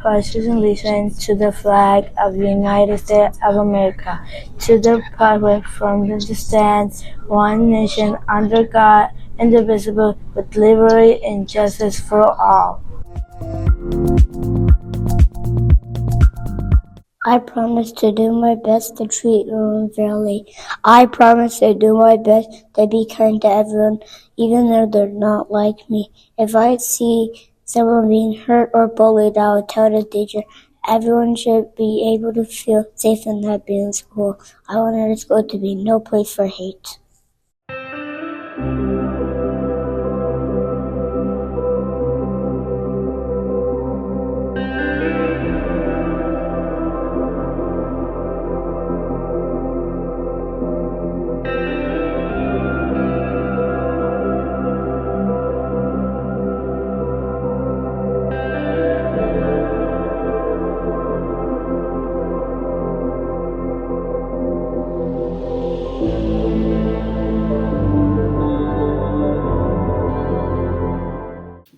pledges allegiance to the flag of the United States of America, to the republic from which it stands, one nation under God, indivisible, with liberty and justice for all. I promise to do my best to treat everyone fairly. I promise to do my best to be kind to everyone, even though they're not like me. If I see someone being hurt or bullied, I will tell the teacher. Everyone should be able to feel safe and happy in school. I want our school to be no place for hate.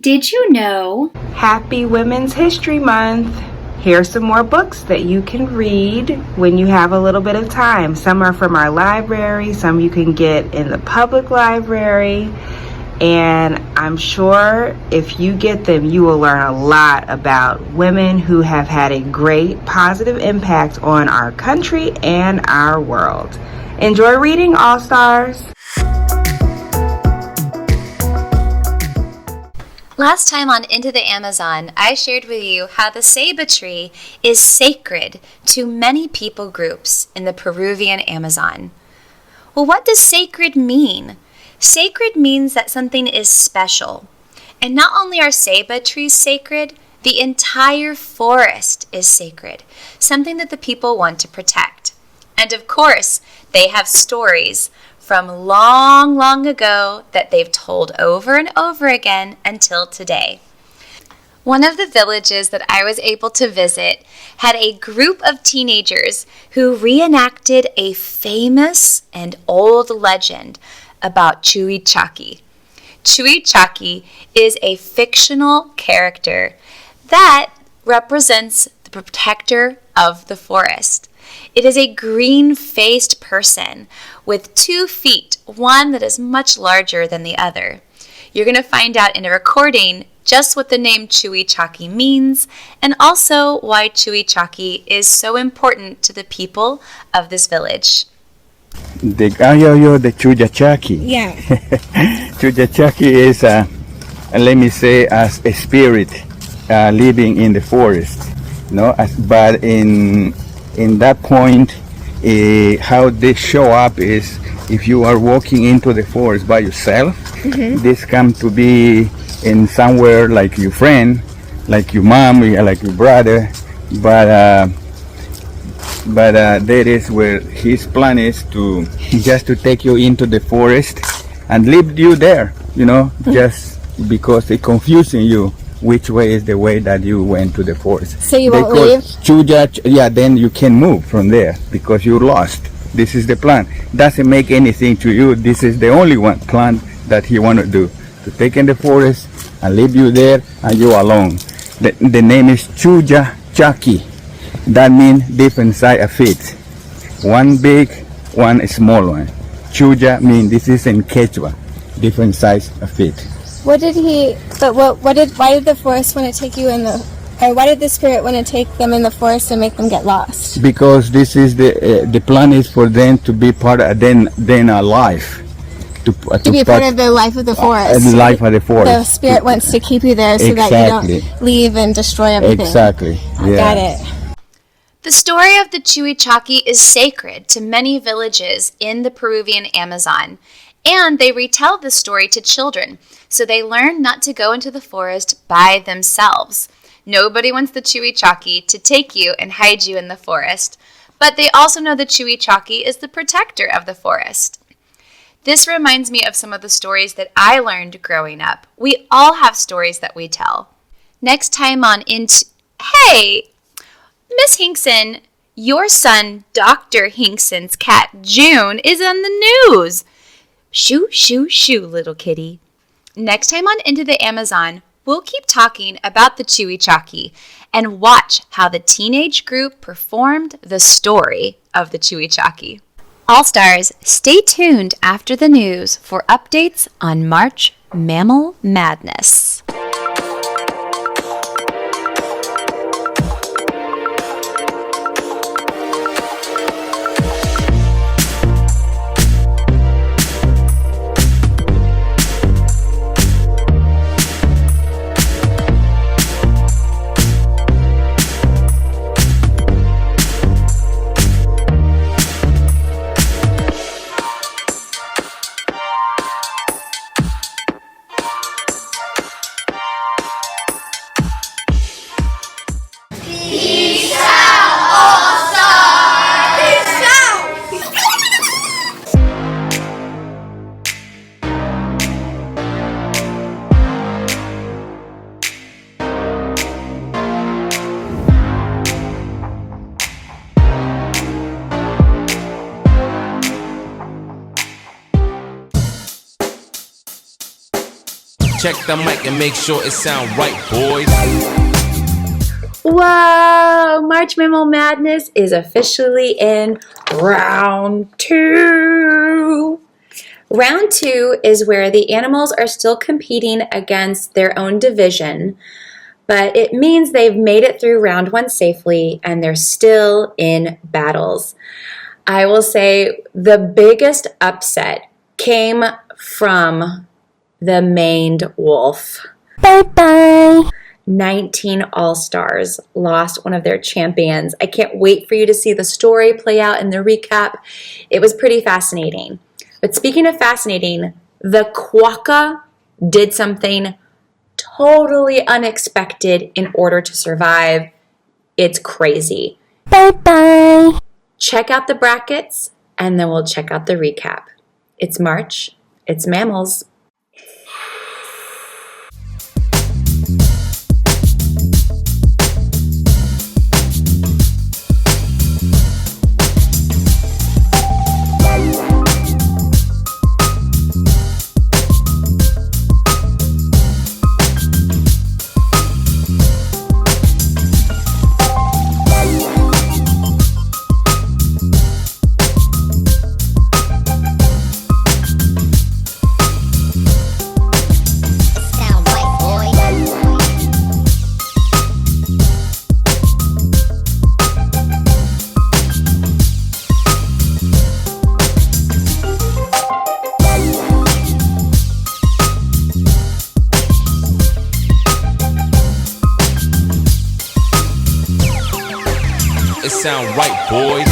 Did you know? Happy Women's History Month. Here's some more books that you can read when you have a little bit of time. Some are from our library, some you can get in the public library. And I'm sure if you get them, you will learn a lot about women who have had a great positive impact on our country and our world. Enjoy reading, All-Stars. Last time on Into the Amazon, I shared with you how the ceiba tree is sacred to many people groups in the Peruvian Amazon. Well, what does sacred mean? Sacred means that something is special. And not only are ceiba trees sacred, the entire forest is sacred, something that the people want to protect. And of course, they have stories from long, long ago that they've told over and over again until today. One of the villages that I was able to visit had a group of teenagers who reenacted a famous and old legend about Chuichaki. Chuichaki is a fictional character that represents the protector of the forest. It is a green-faced person with 2 feet, one that is much larger than the other. You're going to find out in a recording just what the name Chuichaki means and also why Chuichaki is so important to the people of this village. The Chuichaki. Yeah. Chuichaki is, let me say, as a spirit living in the forest. No, but in that point, how they show up is if you are walking into the forest by yourself, this come to be in somewhere like your friend, like your mom, like your brother, but that is where his plan is to just to take you into the forest and leave you there, just because it's confusing you which way is the way that you went to the forest. So you won't leave? Then you can move from there because you're lost. This is the plan. Doesn't make anything to you. This is the only one plan that he want to do, to take in the forest and leave you there and you alone. The name is Chuichaki. That means different size of feet. One big, one small one. Chuja means this is in Quechua, different size of feet. Why did the forest want to take you why did the spirit want to take them in the forest and make them get lost? Because this is the plan is for them to be part of then a life. To be a part of the life of the forest. The life of the forest. The spirit wants to keep you there so that you don't leave and destroy everything. Exactly. Yeah. Got it. The story of the Chuichaki is sacred to many villages in the Peruvian Amazon, and they retell the story to children, so they learn not to go into the forest by themselves. Nobody wants the Chuichaki to take you and hide you in the forest, but they also know the Chuichaki is the protector of the forest. This reminds me of some of the stories that I learned growing up. We all have stories that we tell. Next time on Hey, Miss Hinkson, your son, Dr. Hinkson's cat, June, is on the news. Shoo, shoo, shoo, little kitty. Next time on Into the Amazon, we'll keep talking about the Chimichurri and watch how the teenage group performed the story of the Chimichurri. All-Stars, stay tuned after the news for updates on March Mammal Madness. Check the mic and make sure it sound right, boys. Whoa! March Mammal Madness is officially in round 2. Round 2 is where the animals are still competing against their own division, but it means they've made it through round 1 safely and they're still in battles. I will say the biggest upset came from the maned wolf. Bye-bye. 19 All-Stars lost one of their champions. I can't wait for you to see the story play out in the recap. It was pretty fascinating. But speaking of fascinating, the quokka did something totally unexpected in order to survive. It's crazy. Bye-bye. Check out the brackets, and then we'll check out the recap. It's March. It's mammals. It sound right, boys.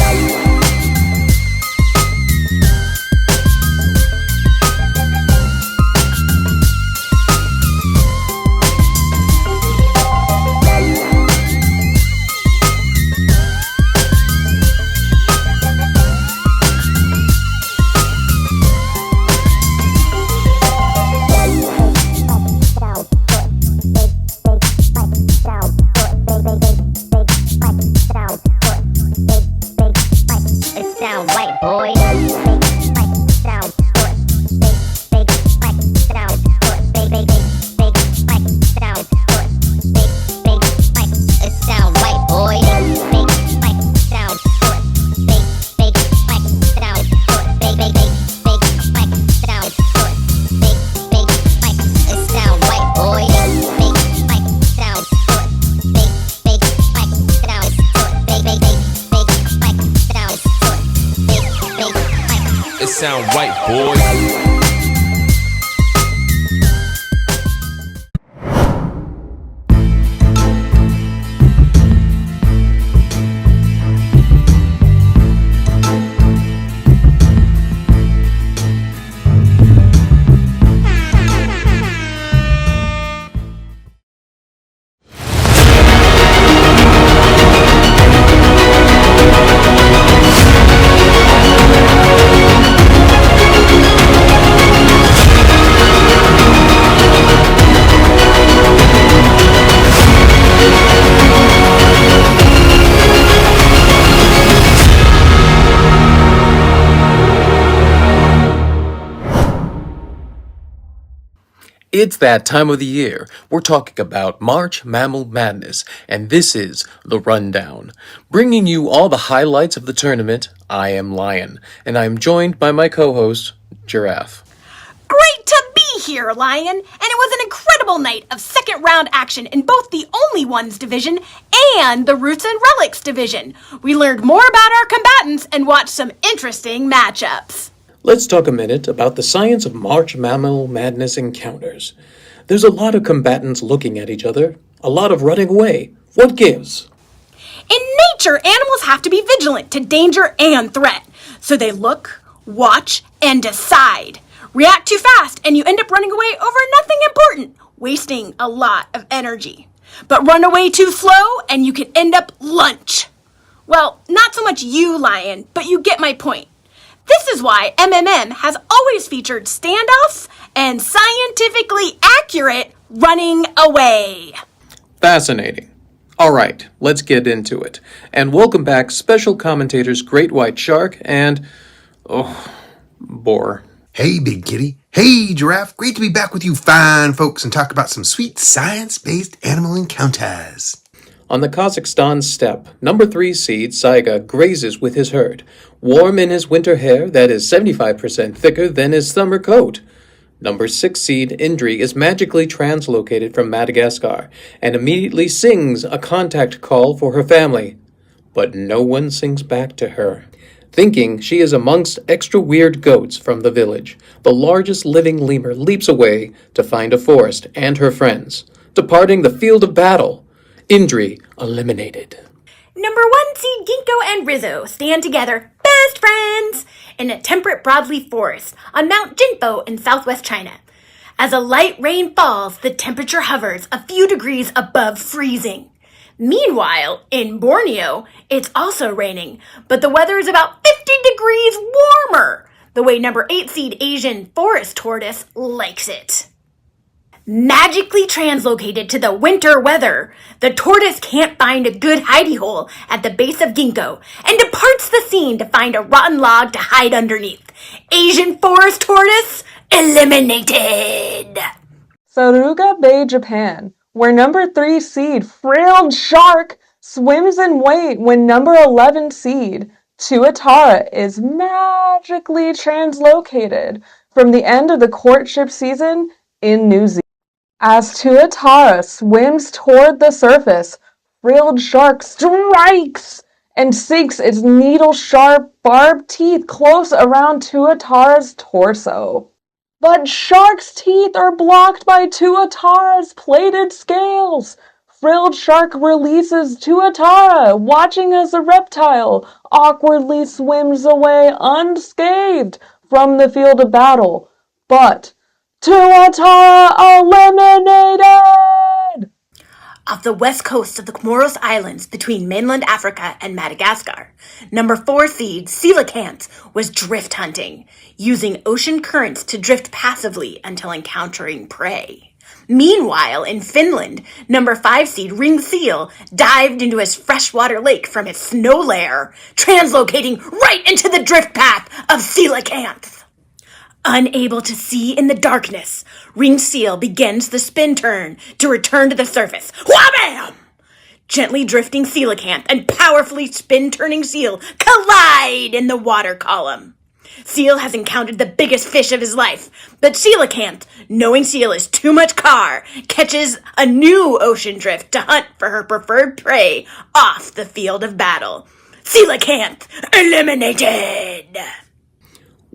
It sound right, boys. It's that time of the year. We're talking about March Mammal Madness, and this is The Rundown. Bringing you all the highlights of the tournament, I am Lion, and I'm joined by my co-host, Giraffe. Great to be here, Lion! And it was an incredible night of second round action in both the Only Ones division and the Roots and Relics division. We learned more about our combatants and watched some interesting matchups. Let's talk a minute about the science of March Mammal Madness encounters. There's a lot of combatants looking at each other, a lot of running away. What gives? In nature, animals have to be vigilant to danger and threat. So they look, watch, and decide. React too fast and you end up running away over nothing important, wasting a lot of energy. But run away too slow and you can end up lunch. Well, not so much you, Lion, but you get my point. This is why MMM has always featured standoffs and scientifically accurate running away. Fascinating. All right, let's get into it. And welcome back special commentators Great White Shark and... Boar. Hey, Big Kitty. Hey, Giraffe. Great to be back with you fine folks and talk about some sweet science-based animal encounters. On the Kazakhstan steppe, number 3 seed Saiga grazes with his herd, warm in his winter hair that is 75% thicker than his summer coat. Number 6 seed Indri is magically translocated from Madagascar and immediately sings a contact call for her family. But no one sings back to her. Thinking she is amongst extra weird goats from the village, the largest living lemur leaps away to find a forest and her friends, departing the field of battle. Indri eliminated. Number 1 seed Ginkgo and Rizzo stand together, best friends, in a temperate broadleaf forest on Mount Jinpo in southwest China. As a light rain falls, the temperature hovers a few degrees above freezing. Meanwhile, in Borneo, it's also raining, but the weather is about 50 degrees warmer, the way number 8 seed Asian forest tortoise likes it. Magically translocated to the winter weather, the tortoise can't find a good hidey hole at the base of Ginkgo and departs the scene to find a rotten log to hide underneath. Asian forest tortoise eliminated! Saruga Bay, Japan, where number 3 seed Frilled Shark swims in wait when number 11 seed Tuatara is magically translocated from the end of the courtship season in New Zealand. As Tuatara swims toward the surface, Frilled Shark strikes and sinks its needle-sharp barbed teeth close around Tuatara's torso. But Shark's teeth are blocked by Tuatara's plated scales. Frilled Shark releases Tuatara, watching as the reptile awkwardly swims away unscathed from the field of battle. But Tuatara eliminated! Off the west coast of the Comoros Islands between mainland Africa and Madagascar, number 4 seed Coelacanth was drift hunting, using ocean currents to drift passively until encountering prey. Meanwhile, in Finland, number 5 seed Ring Seal dived into his freshwater lake from his snow lair, translocating right into the drift path of Coelacanth. Unable to see in the darkness, Ring Seal begins the spin turn to return to the surface. Whabam! Gently drifting Coelacanth and powerfully spin-turning Seal collide in the water column. Seal has encountered the biggest fish of his life, but Coelacanth, knowing Seal is too much car, catches a new ocean drift to hunt for her preferred prey off the field of battle. Coelacanth eliminated!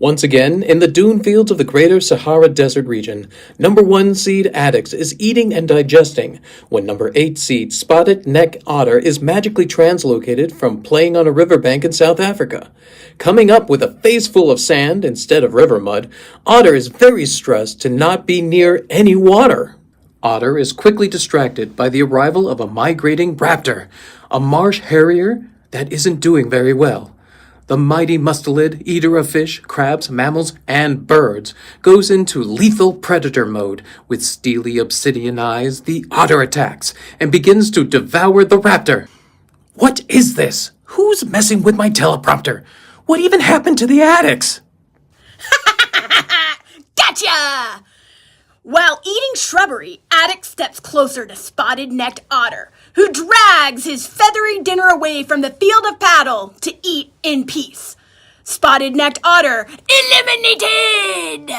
Once again, in the dune fields of the Greater Sahara Desert region, number 1 seed Addix is eating and digesting when number 8 seed Spotted Neck Otter is magically translocated from playing on a riverbank in South Africa. Coming up with a face full of sand instead of river mud, Otter is very stressed to not be near any water. Otter is quickly distracted by the arrival of a migrating raptor, a marsh harrier that isn't doing very well. The mighty mustelid, eater of fish, crabs, mammals, and birds, goes into lethal predator mode. With steely obsidian eyes, the otter attacks and begins to devour the raptor. What is this? Who's messing with my teleprompter? What even happened to the Addix? Gotcha! While eating shrubbery, Adix steps closer to spotted-necked otter, who drags his feathery dinner away from the field of battle to eat in peace. Spotted-necked otter eliminated!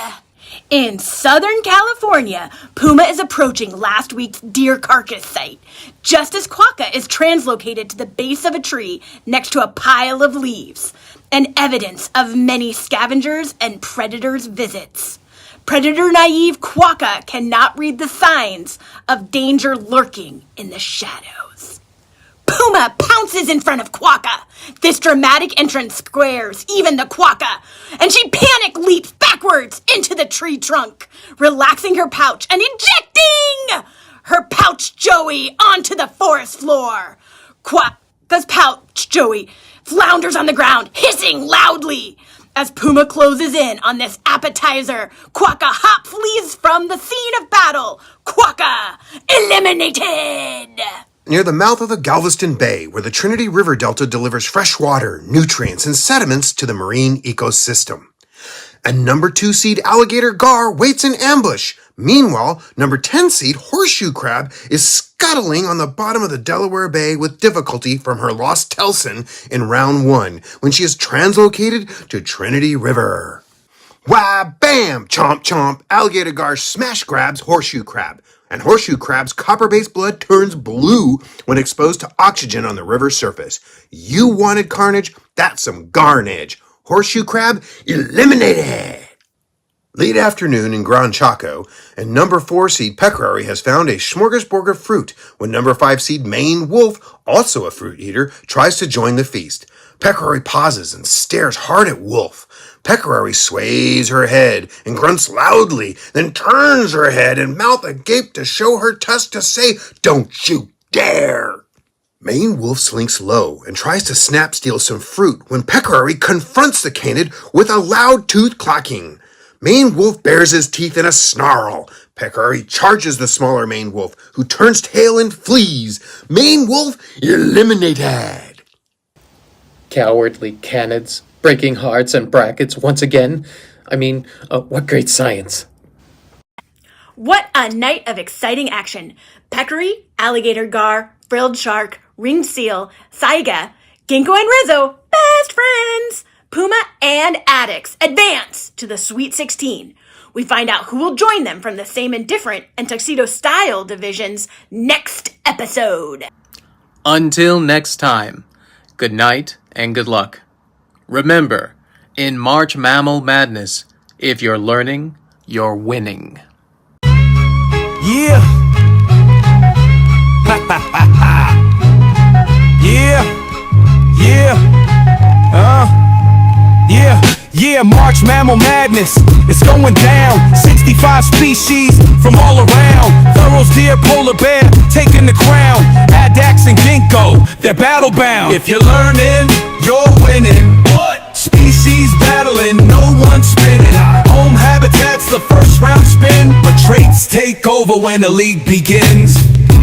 In Southern California, Puma is approaching last week's deer carcass site, just as Quokka is translocated to the base of a tree next to a pile of leaves, and evidence of many scavengers' and predators' visits. Predator-naive Quokka cannot read the signs of danger lurking in the shadows. Puma pounces in front of Quokka. This dramatic entrance squares even the Quokka, and she panic leaps backwards into the tree trunk, relaxing her pouch and injecting her pouch Joey onto the forest floor. Quokka's pouch Joey flounders on the ground, hissing loudly. As Puma closes in on this appetizer, Quokka hop flees from the scene of battle. Quokka eliminated! Near the mouth of the Galveston Bay, where the Trinity River Delta delivers fresh water, nutrients, and sediments to the marine ecosystem. And number 2 seed alligator gar waits in ambush. Meanwhile, number 10 seed horseshoe crab is scuttling on the bottom of the Delaware Bay with difficulty from her lost Telson in round 1 when she is translocated to Trinity River. Why, bam, chomp chomp, alligator gar smash grabs horseshoe crab. And horseshoe crab's copper-based blood turns blue when exposed to oxygen on the river surface. You wanted carnage? That's some garnage. Horseshoe crab eliminated! Late afternoon in Gran Chaco, and number 4 seed Pequarrie has found a smorgasbord of fruit when number 5 seed Maine Wolf, also a fruit eater, tries to join the feast. Pequarrie pauses and stares hard at Wolf. Pequarrie sways her head and grunts loudly, then turns her head and mouth agape to show her tusk to say, "Don't you dare!" Maine Wolf slinks low and tries to snap steal some fruit when Pequarrie confronts the canid with a loud tooth clacking. Maine Wolf bares his teeth in a snarl. Pequarrie charges the smaller Maine Wolf, who turns tail and flees. Maine Wolf eliminated! Cowardly canids, breaking hearts and brackets once again. What great science. What a night of exciting action. Pequarrie, alligator gar, frilled shark, ringed seal, saiga, ginkgo and Rizzo, best friends! Puma and Adix advance to the Sweet 16. We find out who will join them from the Same and Different and Tuxedo Style divisions next episode. Until next time, good night and good luck. Remember, in March Mammal Madness, if you're learning, you're winning. Yeah. Yeah, March Mammal Madness, it's going down. 65 species from all around. Thoroughs, deer, polar bear, taking the crown. Adax and ginkgo, they're battle bound. If you're learning, you're winning. What? Species battling, no one spinning. Home habitat's the first round spin, but traits take over when the league begins.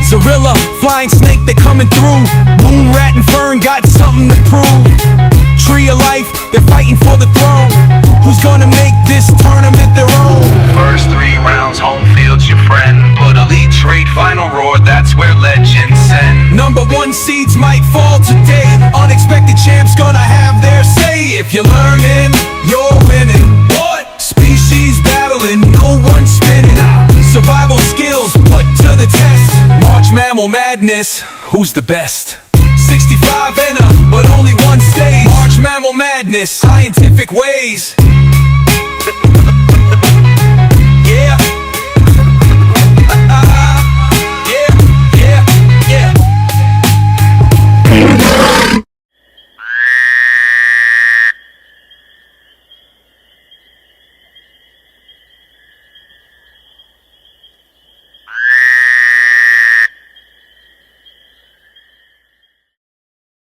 Zorilla, flying snake, they coming through. Moon rat and fern got something to prove. Tree of life, they're fighting for the throne. Who's gonna make this tournament their own? First 3 rounds, home field's your friend. But elite trait, final roar, that's where legends end. Number 1 seeds might fall today. Unexpected champs gonna have their say. If you're learning, you're winning. What? Species battling, no one spinning. Survival skills put to the test. March Mammal Madness, who's the best? 65 and up, but only one stage. March Mammal Madness, scientific ways.